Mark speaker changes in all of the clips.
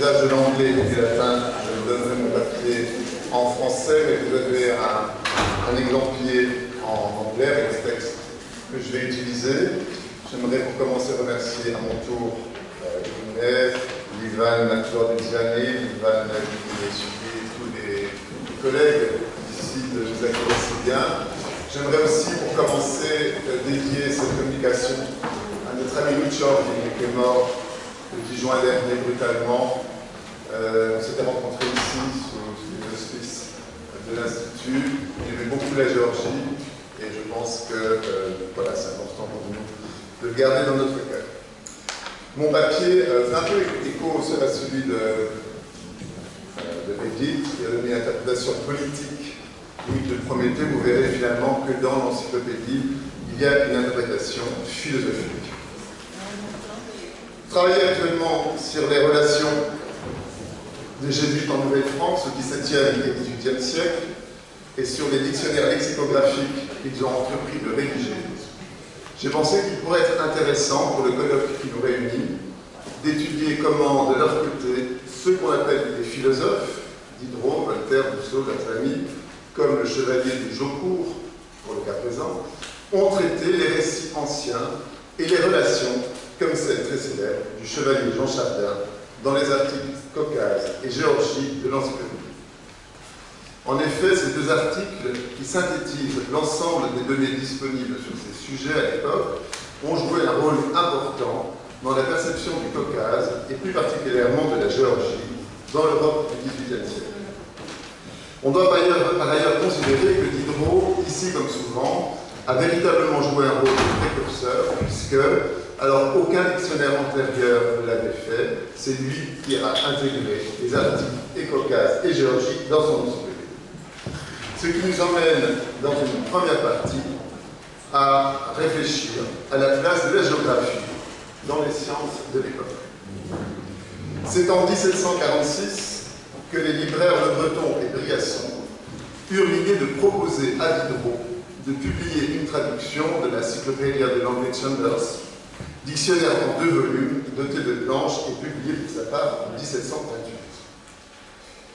Speaker 1: l'usage de l'anglais et du latin, je vous donnerai mon papier en français, mais vous avez un exemplier en anglais avec le texte que je vais utiliser. J'aimerais pour commencer remercier à mon tour Inès, Livan Claude-Diané, Livan et tous les collègues ici de nous accueillir si bien. J'aimerais aussi pour commencer dédier cette communication à notre ami Luchor qui est mort le 10 juin dernier brutalement. On s'était rencontrés ici sous les auspices de l'Institut. Il aimait beaucoup la Géorgie et je pense que voilà, c'est important pour nous de le garder dans notre cœur. Mon papier fait un peu écho à celui de Edith, qui a donné une interprétation politique de Prométhée. Vous verrez finalement que dans l'encyclopédie, il y a une interprétation philosophique. Je travaille actuellement sur les relations des Jésuites en Nouvelle-France au XVIIe et XVIIIe siècle et sur les dictionnaires lexicographiques qu'ils ont entrepris de rédiger. J'ai pensé qu'il pourrait être intéressant pour le colloque qui nous réunit d'étudier comment, de leur côté, ceux qu'on appelle des philosophes, Diderot, Voltaire, Rousseau, la famille, comme le chevalier de Jaucourt, pour le cas présent, ont traité les récits anciens et les relations, comme celle très célèbre du chevalier Jean Chardin, dans les articles Caucase et Géorgie de l'Encyclopédie. En effet, ces deux articles, qui synthétisent l'ensemble des données disponibles sur ces sujets à l'époque, ont joué un rôle important dans la perception du Caucase et plus particulièrement de la Géorgie dans l'Europe du XVIIIe siècle. On doit par ailleurs considérer que Diderot, ici comme souvent, a véritablement joué un rôle de précurseur, puisque, alors aucun dictionnaire antérieur ne l'avait fait, c'est lui qui a intégré les articles et Caucase et Géorgie dans son encyclopédie. Ce qui nous emmène dans une première partie à réfléchir à la place de la géographie dans les sciences de l'époque. C'est en 1746 que les libraires Le Breton et Briasson eurent l'idée de proposer à Diderot de publier une traduction de la Cyclopædia de Langley Chambers, dictionnaire en 2 volumes, doté de planches et publié pour sa part en 1728.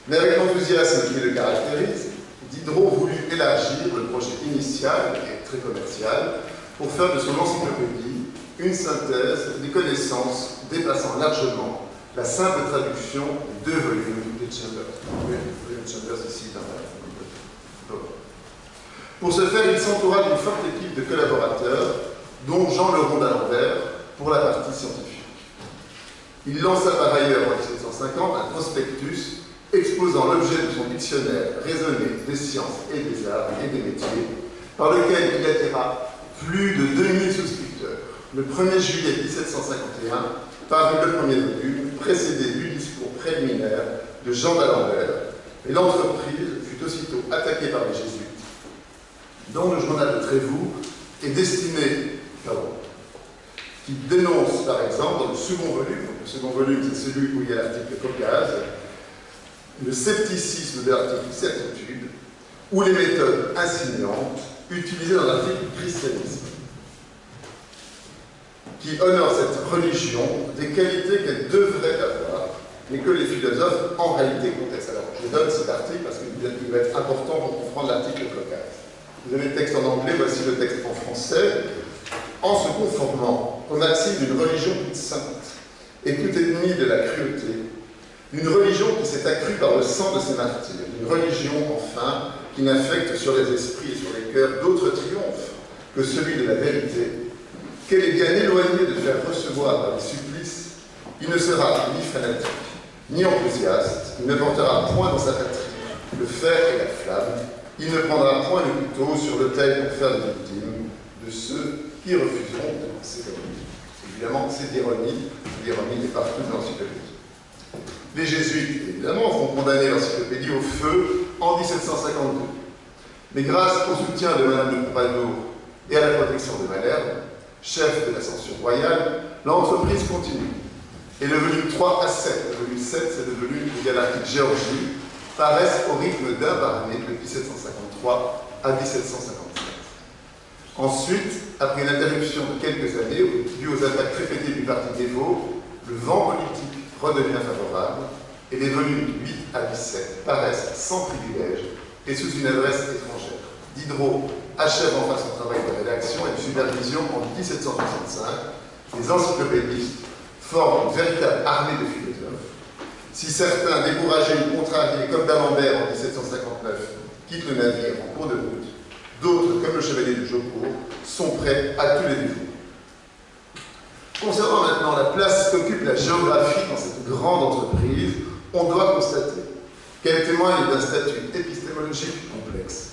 Speaker 1: Mais avec l'enthousiasme qui le caractérise, Diderot voulut élargir le projet initial et très commercial pour faire de son encyclopédie une synthèse des connaissances dépassant largement la simple traduction de 2 volumes de Chambers. William Chambers ici dans la... Pour ce faire, il s'entoura d'une forte équipe de collaborateurs, dont Jean Leron d'Alembert pour la partie scientifique. Il lança par ailleurs en 1750 un prospectus exposant l'objet de son dictionnaire raisonné des sciences et des arts et des métiers, par lequel il attira plus de 2000 souscripteurs. Le 1er juillet 1751 parut le premier volume, précédé du discours préliminaire de Jean d'Alembert, et l'entreprise fut aussitôt attaquée par les jésuites, dont le journal de Trévoux est destiné, qui dénonce par exemple dans le second volume c'est celui où il y a l'article Caucase, le scepticisme de l'article Certitude, ou les méthodes insignantes utilisées dans l'article Christianisme, qui honore cette religion des qualités qu'elle devrait avoir, mais que les philosophes en réalité contestent. Alors, je donne cet article parce qu'il va être important pour comprendre l'article Caucase. Vous avez le texte en anglais, voici le texte en français. En se conformant aux maximes d'une religion toute sainte et toute ennemie de la cruauté, d'une religion qui s'est accrue par le sang de ses martyrs, d'une religion, enfin, qui n'affecte sur les esprits et sur les cœurs d'autres triomphes que celui de la vérité, qu'elle est bien éloignée de faire recevoir par les supplices, il ne sera ni fanatique, ni enthousiaste, il ne portera point dans sa patrie le fer et la flamme, il ne prendra point le couteau sur l'autel pour faire des victimes de ceux qui refuseront de ces ironie. Évidemment, c'est l'ironie est partout dans l'encyclopédie. Les jésuites, évidemment, vont condamner l'encyclopédie au feu en 1752. Mais grâce au soutien de Madame de Pompadour et à la protection de Malherbe, chef de la censure royale, l'entreprise continue. Et le volume 3 à 7, le volume 7, c'est le volume où il y a l'article Géorgie, paraissent au rythme d'un par année de 1753 à 1757. Ensuite, après une interruption de quelques années, due aux attaques répétées du parti dévot, le vent politique redevient favorable et les volumes 8 à 17 paraissent sans privilège et sous une adresse étrangère. Diderot achève enfin son travail de rédaction et de supervision en 1765. Les encyclopédistes forment une véritable armée de philosophes. Si certains, découragés ou contrariés, comme d'Alembert en 1759, quittent le navire en cours de route, d'autres, comme le chevalier de Jaucourt, sont prêts à tous les défauts. Concernant maintenant la place qu'occupe la géographie dans cette grande entreprise, on doit constater qu'elle témoigne d'un statut épistémologique complexe,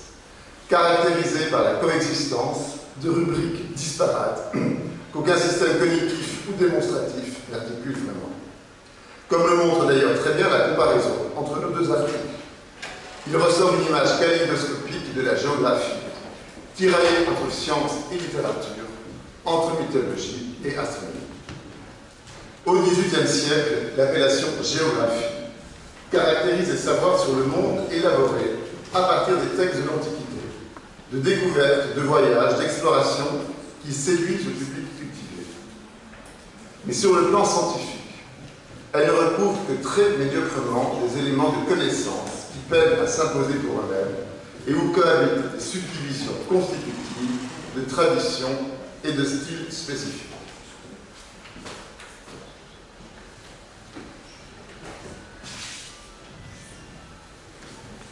Speaker 1: caractérisé par la coexistence de rubriques disparates qu'aucun système cognitif ou démonstratif n'articule vraiment. Comme le montre d'ailleurs très bien la comparaison entre nos deux articles. Il ressort une image kaléidoscopique de la géographie, tiraillée entre science et littérature, entre mythologie et astronomie. Au XVIIIe siècle, l'appellation géographie caractérise les savoirs sur le monde élaborés à partir des textes de l'Antiquité, de découvertes, de voyages, d'explorations qui séduisent le public cultivé. Mais sur le plan scientifique, elle ne recouvre que très médiocrement des éléments de connaissance qui peinent à s'imposer pour eux-mêmes et où cohabitent des subdivisions constitutives de traditions et de styles spécifiques.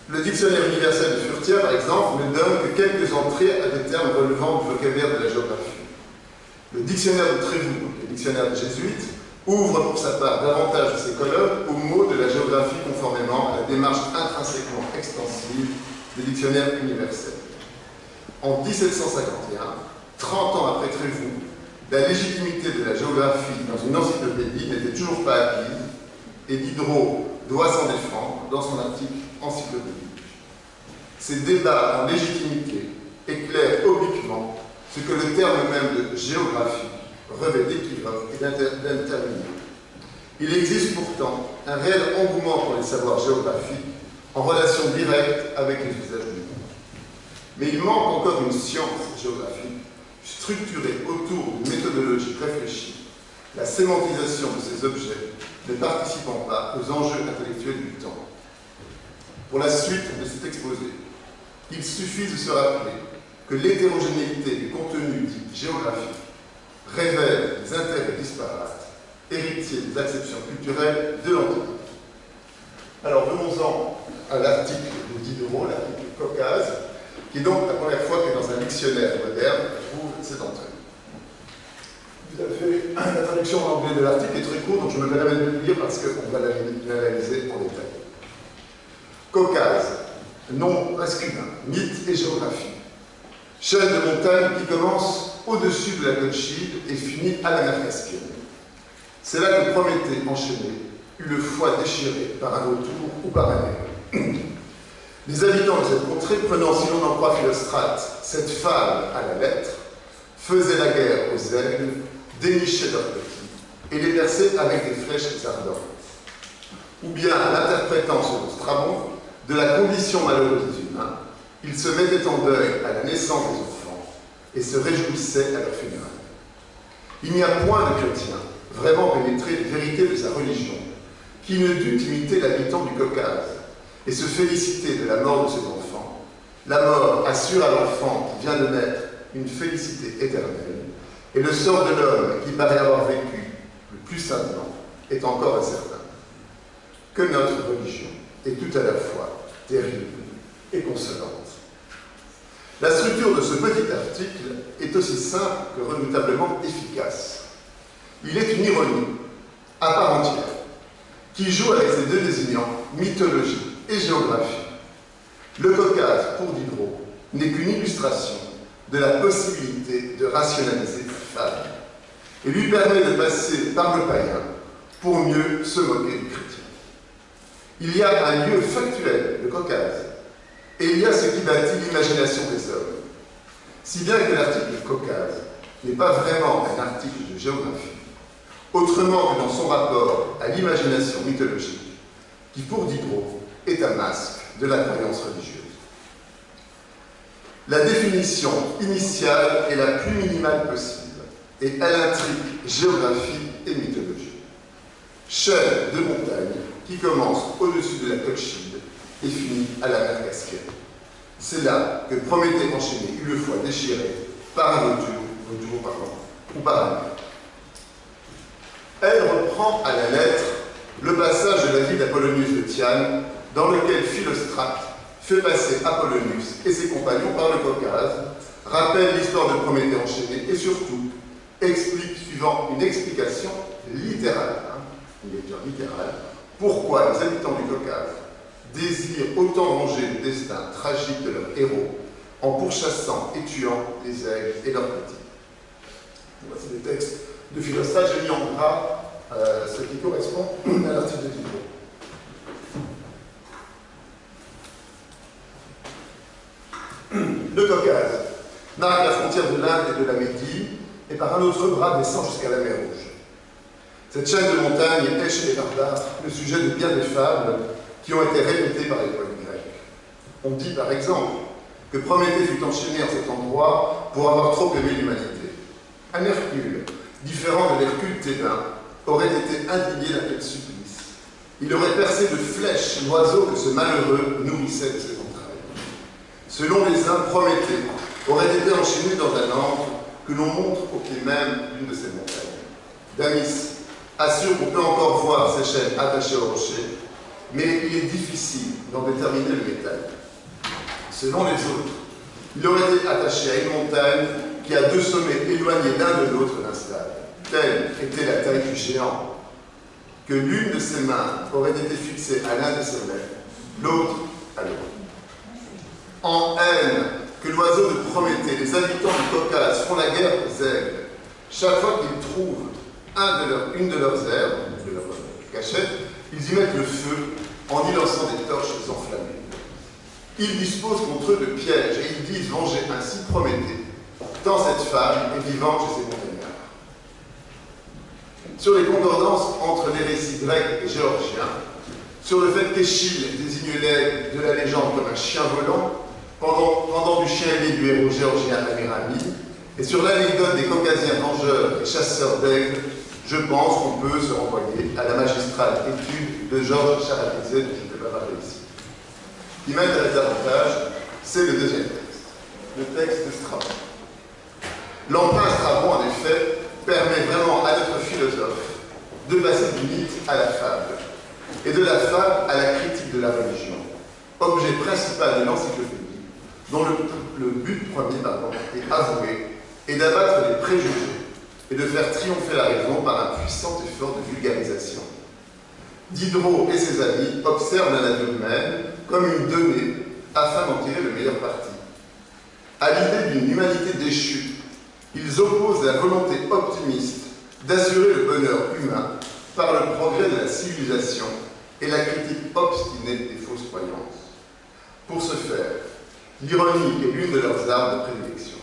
Speaker 1: Le dictionnaire universel de Furetière, par exemple, ne donne que quelques entrées à des termes relevant du vocabulaire de la géographie. Le dictionnaire de Trévoux, le dictionnaire des jésuites, ouvre pour sa part davantage de ses colonnes aux mots de la géographie conformément à la démarche intrinsèquement extensive des dictionnaires universels. En 1751, 30 ans après Trévoux, la légitimité de la géographie dans une encyclopédie n'était toujours pas acquise et Diderot doit s'en défendre dans son article encyclopédique. Ces débats en légitimité éclairent obliquement ce que le terme même de géographie revêt d'équivoque et d'interminable. Il existe pourtant un réel engouement pour les savoirs géographiques en relation directe avec les usages du monde. Mais il manque encore une science géographique structurée autour d'une méthodologie réfléchie, la sémantisation de ces objets ne participant pas aux enjeux intellectuels du temps. Pour la suite de cet exposé, il suffit de se rappeler que l'hétérogénéité du contenu dit géographique révèle des intérêts disparates, héritiers des acceptions culturelles de l'Antiquité. Alors venons-en à l'article de Diderot, l'article Caucase, qui est donc la première fois que dans un dictionnaire moderne, on trouve cette entrée. Vous avez la traduction en anglais de l'article est très courte, donc je me permets de le lire parce qu'on va l'analyser en détail. Caucase, nom masculin, mythe et géographie. Chaîne de montagne qui commence au-dessus de la Colchide et finit à la mer Caspienne. C'est là que Prométhée enchaîné eut le foie déchiré par un vautour ou par un aigle. Les habitants de cette contrée, prenant, si l'on en croit Philostrate, cette fable à la lettre, faisaient la guerre aux aigles, dénichaient leurs petits et les perçaient avec des flèches ardentes. Ou bien, l'interprétant selon Strabon, de la condition malheureuse des humains, ils se mettaient en deuil à la naissance des enfants et se réjouissaient à leur funérailles. Il n'y a point de chrétien vraiment pénétré des vérités de sa religion qui ne dût imiter l'habitant du Caucase et se féliciter de la mort de ses enfants. La mort assure à l'enfant qui vient de naître une félicité éternelle, et le sort de l'homme qui paraît avoir vécu le plus simplement est encore incertain. Que notre religion est tout à la fois terrible et consolante. La structure de ce petit article est aussi simple que redoutablement efficace. Il est une ironie à part entière qui joue avec ces deux désignants, mythologie et géographie. Le Caucase, pour Diderot, n'est qu'une illustration de la possibilité de rationaliser la fable et lui permet de passer par le païen pour mieux se moquer du chrétien. Il y a un lieu factuel, le Caucase, et il y a ce qui bâtit l'imagination des hommes. Si bien que l'article Caucase n'est pas vraiment un article de géographie, autrement que dans son rapport à l'imagination mythologique, qui pour Diderot est un masque de la croyance religieuse. La définition initiale est la plus minimale possible, et elle intrigue géographie et mythologie. chaîne de montagnes qui commence au-dessus de la Colchide et finit à la mer Caspienne. C'est là que Prométhée enchaîné eut le foie déchiré par un vautour ou par un mur. Elle reprend à la lettre le passage de la vie d'Apollonius de Tyane, dans lequel Philostrate fait passer Apollonius et ses compagnons par le Caucase, rappelle l'histoire de Prométhée enchaîné et surtout explique, suivant une explication littérale, une lecture littérale, pourquoi les habitants du Caucase désirent autant venger le destin tragique de leurs héros en pourchassant et tuant les aigles et leurs petits. Voici des textes de Philostrate, j'ai mis en gras ce qui correspond à l'article de Diderot. Le Caucase marque la frontière de l'Inde et de la Médie et par un autre bras descend jusqu'à la mer Rouge. Cette chaîne de montagnes est chez les barbares le sujet de bien des fables qui ont été répétées par les poètes grecs. On dit par exemple que Prométhée fut enchaîné en cet endroit pour avoir trop aimé l'humanité. Un Hercule, différent de l'Hercule thébain, aurait été indigné d'un tel supplice. Il aurait percé de flèches l'oiseau que ce malheureux nourrissait de ses entrailles. Selon les uns, Prométhée aurait été enchaîné dans un antre que l'on montre au pied même d'une de ces montagnes. Damis assure qu'on peut encore voir ces chaînes attachées au rocher, mais il est difficile d'en déterminer le métal. Selon les autres, il aurait été attaché à une montagne qui a deux sommets éloignés l'un de l'autre d'un stade. Telle était la taille du géant, que l'une de ses mains aurait été fixée à l'un des sommets, l'autre à l'autre. En haine que l'oiseau de Prométhée, les habitants du Caucase font la guerre aux aigles, chaque fois qu'ils trouvent une de leurs herbes, de leur cachette, ils y mettent le feu en y lançant des torches enflammées. Ils disposent contre eux de pièges et ils disent venger ainsi Prométhée, tant cette femme est vivante chez ces montagnards. Sur les concordances entre les récits grecs et géorgiens, sur le fait qu'Échille désigne l'aigle de la légende comme un chien volant, pendant du chien ailé du héros géorgien Amirami, et sur l'anecdote des Caucasiens vengeurs et chasseurs d'aigles, je pense qu'on peut se renvoyer à la magistrale étude de Georges Charatizet, dont je ne vais pas parler ici. Ce qui m'intéresse davantage, c'est le deuxième texte, le texte de Strabon. L'emprunt Strabon, en effet, permet vraiment à notre philosophe de passer du mythe à la fable, et de la fable à la critique de la religion, objet principal de l'encyclopédie, dont le but premier est avoué, et d'abattre les préjugés, et de faire triompher la raison par un puissant effort de vulgarisation. Diderot et ses amis observent la nature humaine comme une donnée afin d'en tirer le meilleur parti. À l'idée d'une humanité déchue, ils opposent la volonté optimiste d'assurer le bonheur humain par le progrès de la civilisation et la critique obstinée des fausses croyances. Pour ce faire, l'ironie est l'une de leurs armes de prédilection.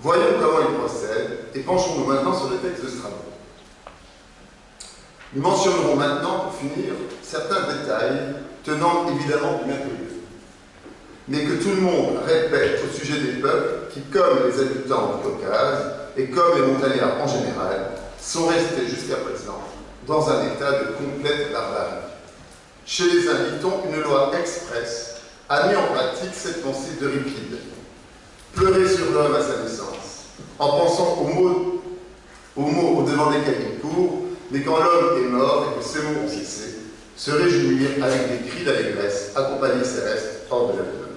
Speaker 1: Voyons comment ils procèdent et penchons-nous maintenant sur le texte de Strabon. Nous mentionnerons maintenant, pour finir, certains détails tenant évidemment du merveilleux, mais que tout le monde répète au sujet des peuples qui, comme les habitants du Caucase et comme les montagnards en général, sont restés jusqu'à présent dans un état de complète barbarie. Chez les Inditons, une loi expresse a mis en pratique cette pensée d'Euripide. Pleurer sur l'homme à sa naissance, en pensant aux mots au devant desquels il court, mais quand l'homme est mort et que ces mots ont cessé, se réjouir avec des cris d'allégresse, accompagner ses restes hors de la demeure.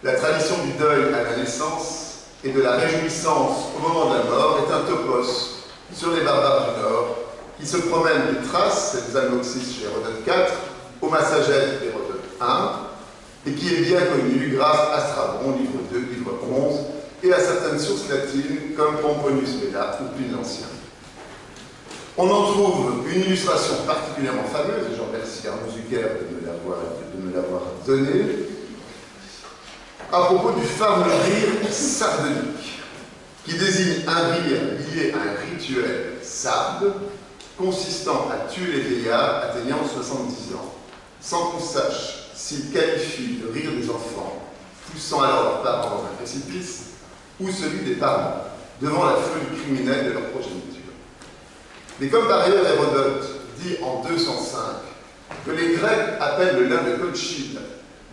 Speaker 1: La tradition du deuil à la naissance et de la réjouissance au moment de la mort est un topos sur les barbares du Nord qui se promènent des traces, c'est Zalmoxis chez Hérodote 4, au Massagète d'Hérodote 1, et qui est bien connu grâce à Strabon, livre 2, livre 11, et à certaines sources latines comme Pomponius Mela ou Pline l'Ancien. On en trouve une illustration particulièrement fameuse, et j'en remercie Arnaud Zucker de me l'avoir donnée, à propos du fameux rire sardonique, qui désigne un rire lié à un rituel sarde, consistant à tuer les vieillards atteignant 70 ans, sans qu'on sache s'il qualifie le rire des enfants, poussant alors leurs parents dans un précipice, ou celui des parents, devant la folie criminelle de leur progéniture. Mais comme par ailleurs Hérodote dit en 205 que les Grecs appellent le lin de Colchide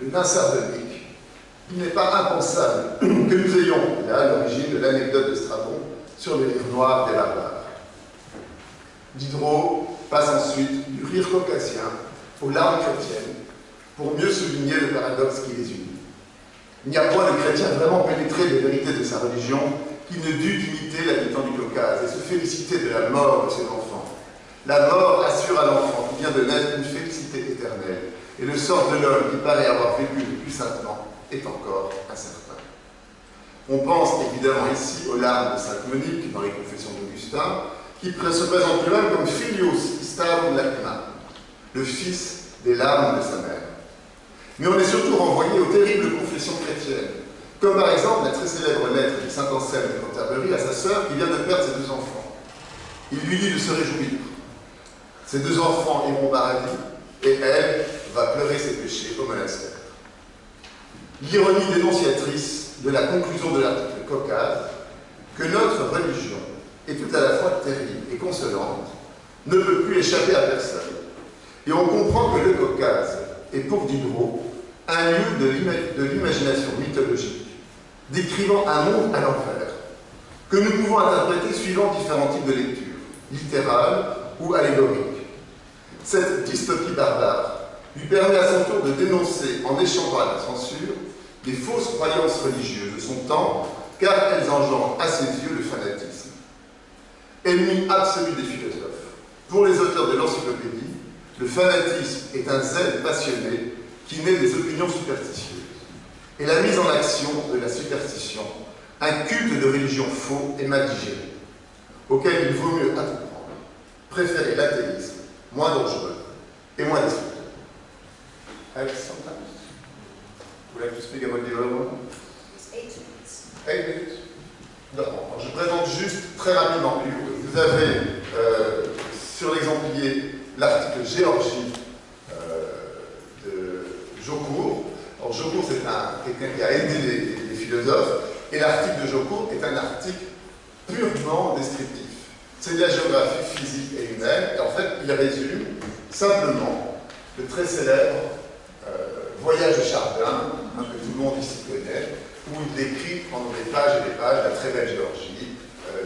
Speaker 1: le lin sardonique, il n'est pas impensable que nous ayons là l'origine de l'anecdote de Strabon sur les rires noirs des barbares. Diderot passe ensuite du rire caucasien aux larmes chrétiennes pour mieux souligner le paradoxe qui les unit. Il n'y a point de chrétien vraiment pénétré des vérités de sa religion qui ne dût imiter l'habitant du Caucase et se féliciter de la mort de ses enfants. La mort assure à l'enfant qui vient de naître une félicité éternelle, et le sort de l'homme qui paraît avoir vécu le plus saintement est encore incertain. On pense évidemment ici aux larmes de sainte Monique dans les Confessions d'Augustin, qui se présente lui-même comme filius starum lacrimae, le fils des larmes de sa mère. Mais on est surtout renvoyé aux terribles confessions chrétiennes, comme par exemple la très célèbre lettre de saint Anselme de Canterbury à sa sœur qui vient de perdre ses 2 enfants. Il lui dit de se réjouir. Ses 2 enfants iront au paradis, et elle va pleurer ses péchés au monastère. L'ironie dénonciatrice de la conclusion de l'article Caucase, que notre religion est tout à la fois terrible et consolante, ne peut plus échapper à personne. Et on comprend que le Caucase est pour Diderot un lieu de l'imagination mythologique, décrivant un monde à l'envers, que nous pouvons interpréter suivant différents types de lectures, littérales ou allégoriques. Cette dystopie barbare lui permet à son tour de dénoncer, en échappant à la censure, les fausses croyances religieuses de son temps, car elles engendrent à ses yeux le fanatisme. Ennemi absolu des philosophes, pour les auteurs de l'encyclopédie, le fanatisme est un zèle passionné qui naît des opinions superstitieuses. Et la mise en action de la superstition, un culte de religion faux et mal digéré, auquel il vaut mieux à tout prendre, préférer l'athéisme, moins dangereux et moins destructeur. Alex, sometimes. Would you like to speak about development?
Speaker 2: It's 8 minutes.
Speaker 1: 8 minutes. D'accord. Je présente juste très rapidement. Vous avez sur l'exemplier l'article Géorgie de Jaucourt. Alors Jaucourt, c'est quelqu'un qui a aidé les philosophes, et l'article de Jaucourt est un article purement descriptif. C'est de la géographie physique et humaine, et en fait, il résume simplement le très célèbre voyage de Chardin, que tout le monde ici connaît, où il décrit pendant des pages et des pages la très belle Géorgie,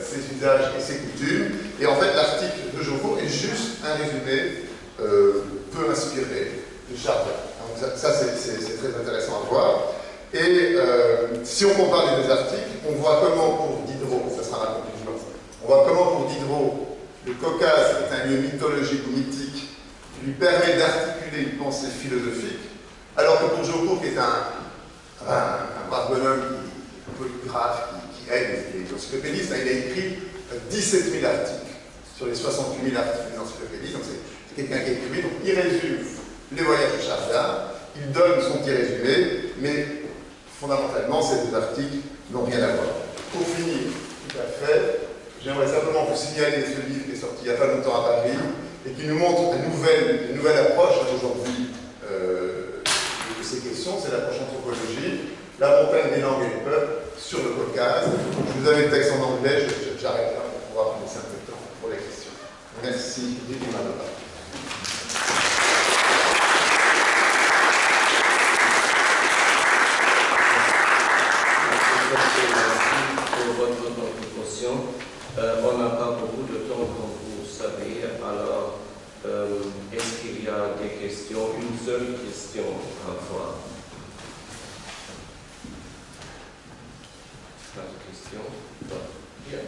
Speaker 1: ses usages et ses coutumes. Et en fait, l'article de Jaucourt est juste un résumé peu inspiré de Chardin. Donc ça c'est très intéressant à voir. Et si on compare les 2 articles, on voit comment pour Diderot, ça sera la conclusion, on voit comment pour Diderot, le Caucase est un lieu mythologique ou mythique qui lui permet d'articuler une pensée philosophique, alors que pour Jaucourt, qui est un brave bonhomme, un polygraphe, qui aide les encyclopédistes, il a écrit 17 000 articles sur les 68 000 articles des encyclopédistes, donc c'est quelqu'un qui écrit, donc il résume les voyages de Chardin, il donne son petit résumé, mais fondamentalement, ces 2 articles n'ont rien à voir. Pour finir, tout à fait, j'aimerais simplement vous signaler ce livre qui est sorti il n'y a pas longtemps à Paris et qui nous montre une nouvelle approche aujourd'hui de ces questions, c'est l'approche anthropologique, la montagne des langues et des peuples sur le Caucase. Je vous avais le texte en anglais, j'arrête là pour pouvoir vous laisser un peu de temps pour les questions. Merci, Didier Madova.
Speaker 3: Merci pour votre contribution. On n'a pas beaucoup de temps, comme vous savez. Alors, est-ce qu'il y a des questions? Une seule question à la fois. Pas de questions? Bien.